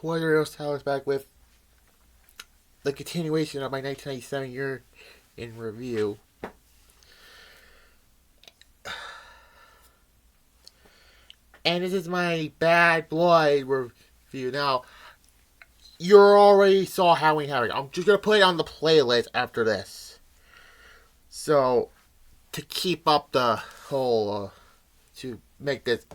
Warrior Styles back with the continuation of my 1997 year in review. And this is my Bad Blood review. Now, you already saw Halloween Havoc. I'm just going to put it on the playlist after this. So, to keep up the whole, to make this,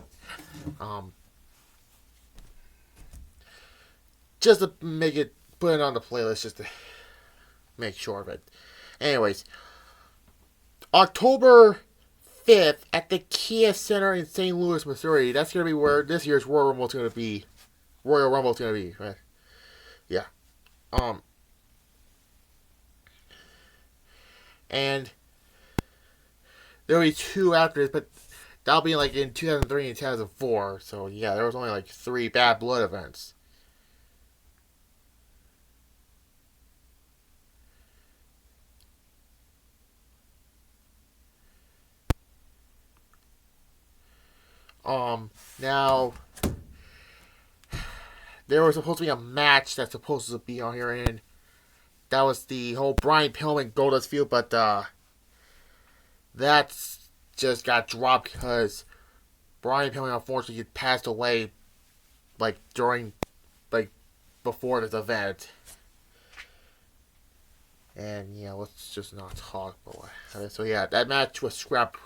just to make it, put it on the playlist just to make sure of it. Anyways, October 5th at the Kia Center in St. Louis, Missouri. That's going to be where this year's Royal Rumble's going to be. Royal Rumble's going to be, right? Yeah. And there'll be two after this, but that'll be like in 2003 and 2004. So yeah, there was only like 3 Bad Blood events. Now there was supposed to be a match that's supposed to be on here, and that was the whole Brian Pillman Goldust feud, but that's just got dropped because Brian Pillman unfortunately passed away like before this event. And yeah, let's just not talk about it. So yeah, that match was scrapped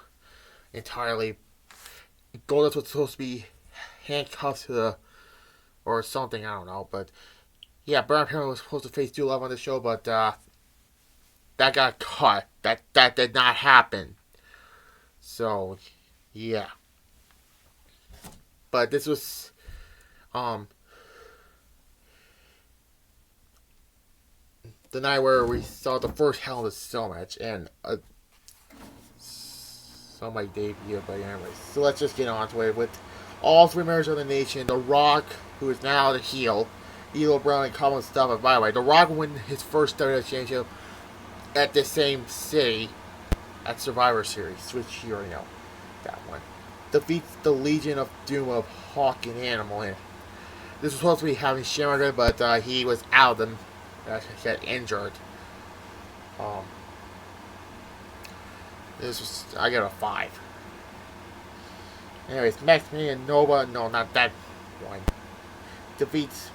entirely. Goldust was supposed to be handcuffed to the or something, I don't know, but yeah, Brian Pillman was supposed to face Dude Love on the show, but that got cut. That did not happen. So yeah. But this was the night where we saw the first Hell in a Cell match and somebody debuted, but anyways. So let's just get on to it with all 3 members of the Nation. The Rock, who is now the heel, Elo Brown, and common stuff. And by the way, The Rock won his first WWF Championship at the same city at Survivor Series, which you already know that one. Defeats the Legion of Doom of Hawk and Animal. And this was supposed to be having Shamrock, but he was out and got injured. This was, I got a 5. Anyways, Maximilian Nova, no, not that one. Defeats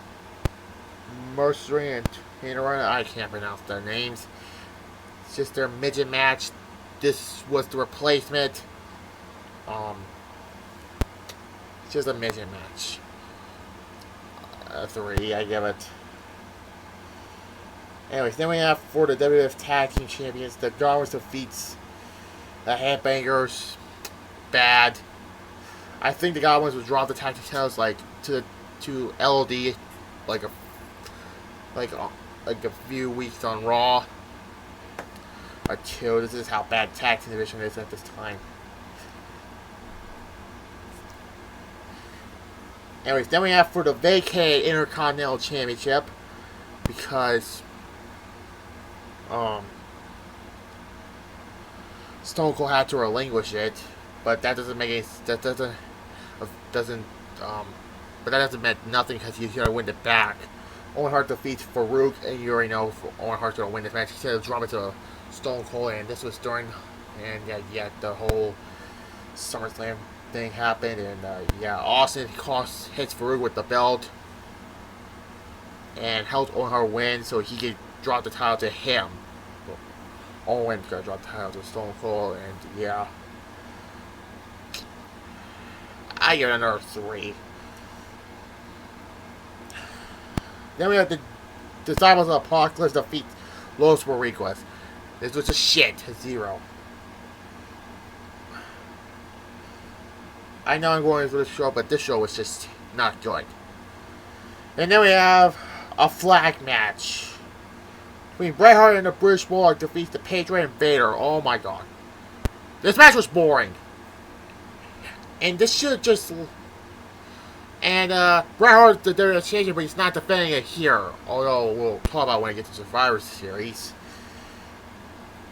Mercury and Tainarana. I can't pronounce their names. It's just their midget match. This was the replacement. It's just a midget match. 3, I give it. Anyways, then we have for the WWF Tag Team Champions, the Godwins defeats the Headbangers. Bad. I think the Godwins would drop the tag team titles like to LOD like a few weeks on Raw. Or 2. This is how bad tag team division is at this time. Anyways, then we have for the vacated Intercontinental Championship because Stone Cold had to relinquish it, but that doesn't make any but that doesn't mean nothing because he's gonna win it back. Owen Hart defeats Farouk, and you already know Owen Hart's gonna win this match. He said drop it to Stone Cold, and this was during, and yeah, the whole SummerSlam thing happened, and Austin hits Farouk with the belt, and helps Owen Hart win, so he could drop the title to him. Owen's gonna drop the title to Stone Cold, and yeah, I give it another 3. Then we have the Disciples of Apocalypse defeat Los Boricuas. This was just shit. 0. I know I'm going for this show, but this show was just not good. And then we have a flag match between Bret Hart and the British Bulldog defeats the Patriot and Vader. Oh my god. This match was boring. And this should just... And Bret Hart, the WWF champion, but he's not defending it here. Although we'll talk about when it gets to Survivor Series.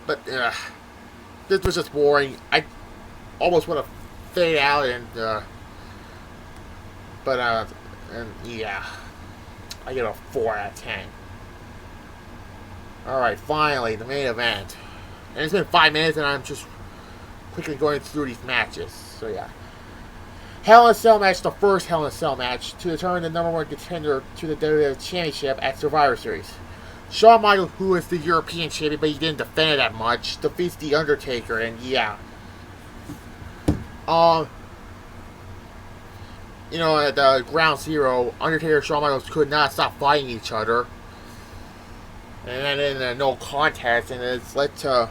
But this was just boring. I almost want to fade out and yeah. I give it a 4 out of 10. Alright, finally, the main event. And it's been 5 minutes and I'm just quickly going through these matches. So yeah. Hell in a Cell match, the first Hell in a Cell match to determine the number 1 contender to the WWF Championship at Survivor Series. Shawn Michaels, who is the European champion, but he didn't defend it that much, defeats The Undertaker, and yeah. You know, at the Ground Zero, Undertaker and Shawn Michaels could not stop fighting each other. And then in a no contest, and it's led to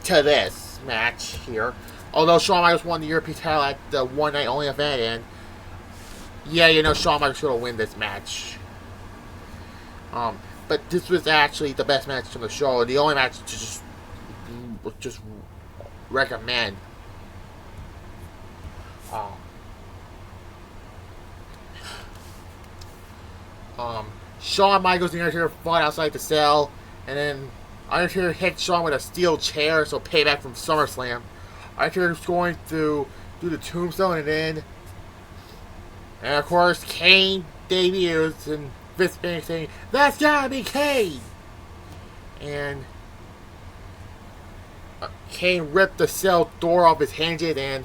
this match here. Although Shawn Michaels won the European title at the one night only event, and yeah, you know, Shawn Michaels should have won this match. But this was actually the best match from the show, and the only match to just recommend. Shawn Michaels and Undertaker fought outside the cell, and then Undertaker hit Shawn with a steel chair, so payback from SummerSlam. Undertaker's going to do the tombstone and then, and of course, Kane debuts and Vince McMahon saying, "That's gotta be Kane!" And Kane ripped the cell door off his hinges and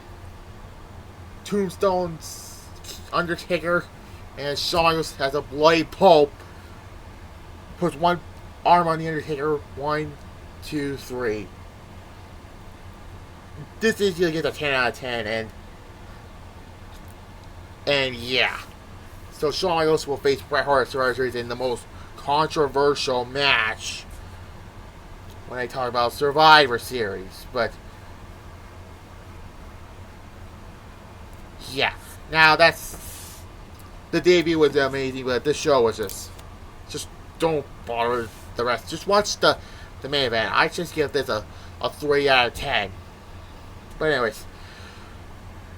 tombstones Undertaker, and Shawn Michaels has a bloody pulp. Puts one arm on the Undertaker. 1, 2, 3. This is gonna get a 10 out of 10, and yeah. So Shawn Michaels will face Bret Hart at Survivor Series in the most controversial match when I talk about Survivor Series. But yeah. Now that's the debut was amazing, but this show was just don't bother the rest. Just watch the main event. I just give this a 3 out of 10. But anyways,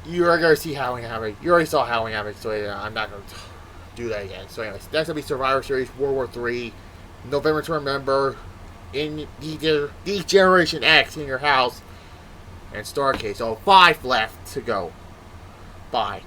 you are going to see Halloween Havoc. You already saw Halloween Havoc, so I'm not going to do that again. So anyways, that's going to be Survivor Series World War III. November to remember in the Generation X in your house. And Starcade. So 5 left to go. Bye.